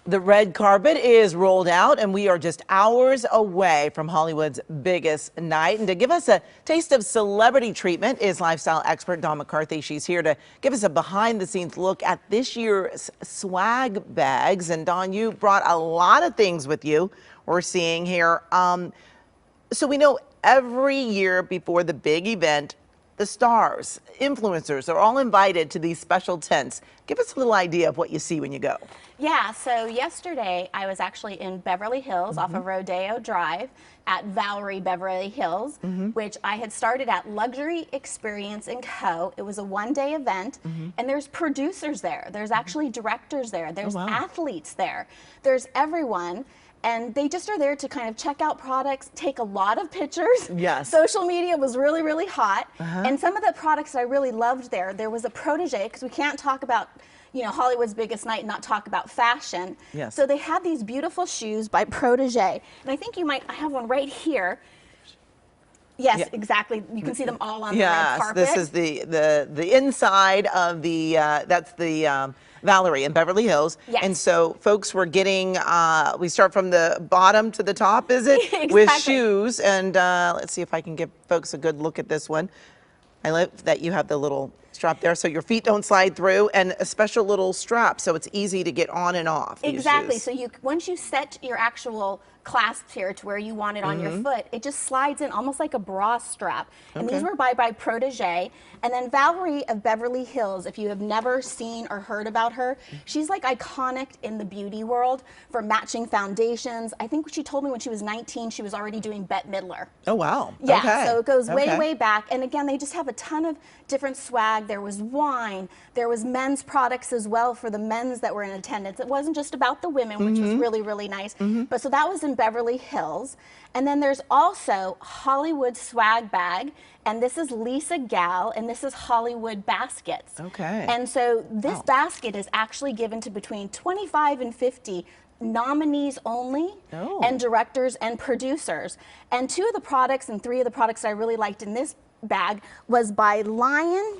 The red carpet is rolled out, and we are just hours away from Hollywood's biggest night. And to give us a taste of celebrity treatment is lifestyle expert Dawn McCarthy. She's here to give us a behind-the-scenes look at this year's swag bags. And Dawn, you brought a lot of things with you we're seeing here. So we know every year before the big event, the stars, influencers are all invited to these special tents. Give us a little idea of what you see when you go. Yeah, so yesterday I was actually in Beverly Hills off of Rodeo Drive at Valerie Beverly Hills, which I had started at Luxury Experience & Co. It was a one-day event, and there's producers there. There's actually directors there. There's athletes there. There's everyone. And they just are there to kind of check out products, take a lot of pictures. Yes. Social media was really, really hot. And some of the products I really loved there was a protege, because we can't talk about, you know, Hollywood's biggest night and not talk about fashion. Yes. So they had these beautiful shoes by Protege. And I think I have one right here. Yes, exactly. You can see them all on the red carpet. Yes, this is the inside of the, that's the Valerie in Beverly Hills. Yes. And so folks were getting, we start from the bottom to the top, is it? Exactly. With shoes. And let's see if I can give folks a good look at this one. I love that you have the little strap there so your feet don't slide through, and a special little strap so it's easy to get on and off. Exactly. So once you set your actual clasps here to where you want it on your foot, it just slides in almost like a bra strap. And these were by Protege. And then Valerie of Beverly Hills, if you have never seen or heard about her, she's like iconic in the beauty world for matching foundations. I think she told me when she was 19, she was already doing Bette Midler. Oh, wow. Yeah, okay. So it goes way, way back. And again, they just have a ton of different swag. There was wine. There was men's products as well for the men's that were in attendance. It wasn't just about the women, which was really, really nice. But so that was in Beverly Hills. And then there's also Hollywood swag bag. And this is Lisa Gal, and this is Hollywood baskets. Okay. And so this basket is actually given to between 25 and 50 nominees only, and directors and producers. And 2 of the products and 3 of the products I really liked in this bag was by Lion.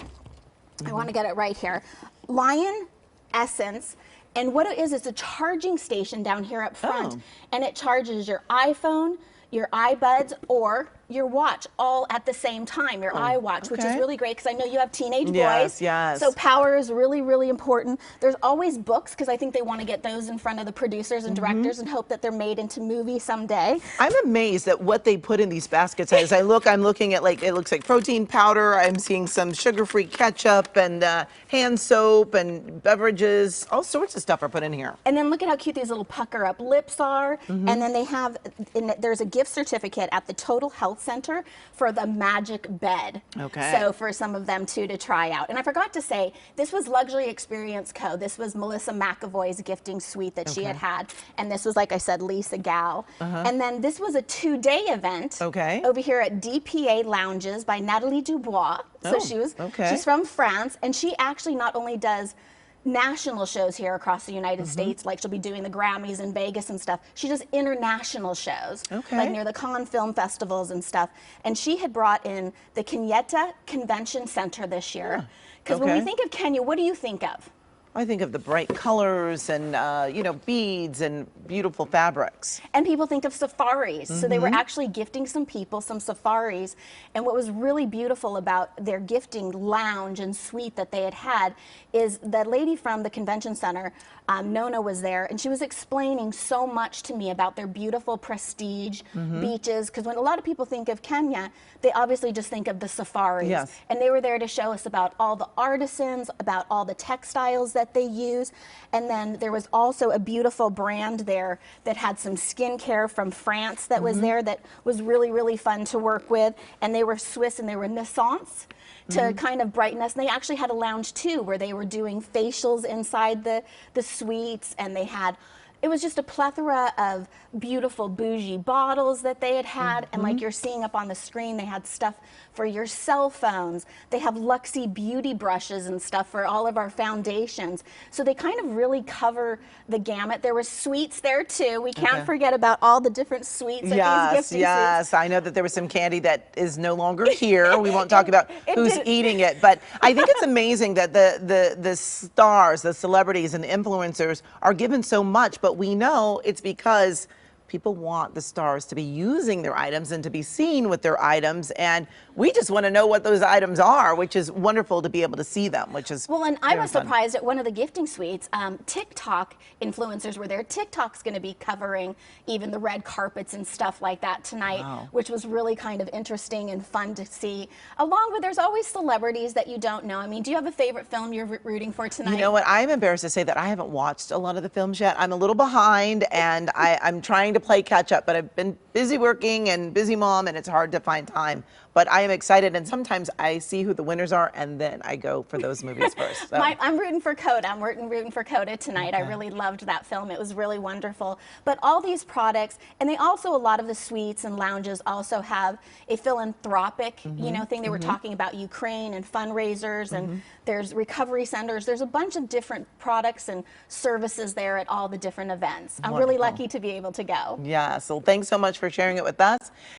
I want to get it right here. Lion Essence. And what it is, it's a charging station down here up front. And it charges your iPhone, your iBuds, or your watch all at the same time, your iWatch, which is really great because I know you have teenage boys. Yes. So power is really, really important. There's always books because I think they want to get those in front of the producers and directors and hope that they're made into movies someday. I'm amazed at what they put in these baskets. As I look, I'm looking at, like, it looks like protein powder. I'm seeing some sugar-free ketchup and hand soap and beverages. All sorts of stuff are put in here. And then look at how cute these little pucker-up lips are. And then they have, there's a gift certificate at the Total Health Center for the magic bed. Okay. So for some of them too to try out. And I forgot to say, this was Luxury Experience Co. This was Melissa McAvoy's gifting suite that she had. And this was, like I said, Lisa Gal. And then this was a 2-day event over here at DPA Lounges by Natalie Dubois. So she's from France, and she actually not only does national shows here across the United States, like she'll be doing the Grammys in Vegas and stuff. She does international shows, like near the Cannes Film Festivals and stuff. And she had brought in the Kenyatta Convention Center this year. Because when we think of Kenya, what do you think of? I think of the bright colors and, you know, beads and beautiful fabrics. And people think of safaris. So they were actually gifting some people some safaris. And what was really beautiful about their gifting lounge and suite that they had is the lady from the convention center, Nona, was there, and she was explaining so much to me about their beautiful prestige beaches. Because when a lot of people think of Kenya, they obviously just think of the safaris. And they were there to show us about all the artisans, about all the textiles that they use. And then there was also a beautiful brand there that had some skincare from France that was there that was really, really fun to work with. And they were Swiss and they were Naissance to kind of brighten us. And they actually had a lounge too where they were doing facials inside the suites, and they had, it was just a plethora of beautiful bougie bottles that they had. And like you're seeing up on the screen, they had stuff for your cell phones. They have Luxie beauty brushes and stuff for all of our foundations. So they kind of really cover the gamut. There were sweets there too. We can't forget about all the different sweets. Yes, I know that there was some candy that is no longer here. We won't talk about who's eating it, but I think it's amazing that the stars, the celebrities and the influencers are given so much, but but we know it's because people want the stars to be using their items and to be seen with their items, and we just want to know what those items are, which is wonderful to be able to see them, which is well, and I was fun. surprised at one of the gifting suites. TikTok influencers were there. TikTok's going to be covering even the red carpets and stuff like that tonight, Wow. which was really kind of interesting and fun to see. Along with, there's always celebrities that you don't know. I mean, do you have a favorite film you're rooting for tonight? You know what? I'm embarrassed to say that I haven't watched a lot of the films yet. I'm a little behind, and I'm trying to play catch up, but I've been busy working and busy mom, and it's hard to find time. But I am excited, and sometimes I see who the winners are, and then I go for those movies first. So. I'm rooting for Coda. I'm rooting for Coda tonight. Okay. I really loved that film. It was really wonderful. But all these products, and they also, a lot of the suites and lounges also have a philanthropic, you know, thing. They were talking about Ukraine and fundraisers, and there's recovery centers. There's a bunch of different products and services there at all the different events. I'm really lucky to be able to go. Yeah, so thanks so much for sharing it with us.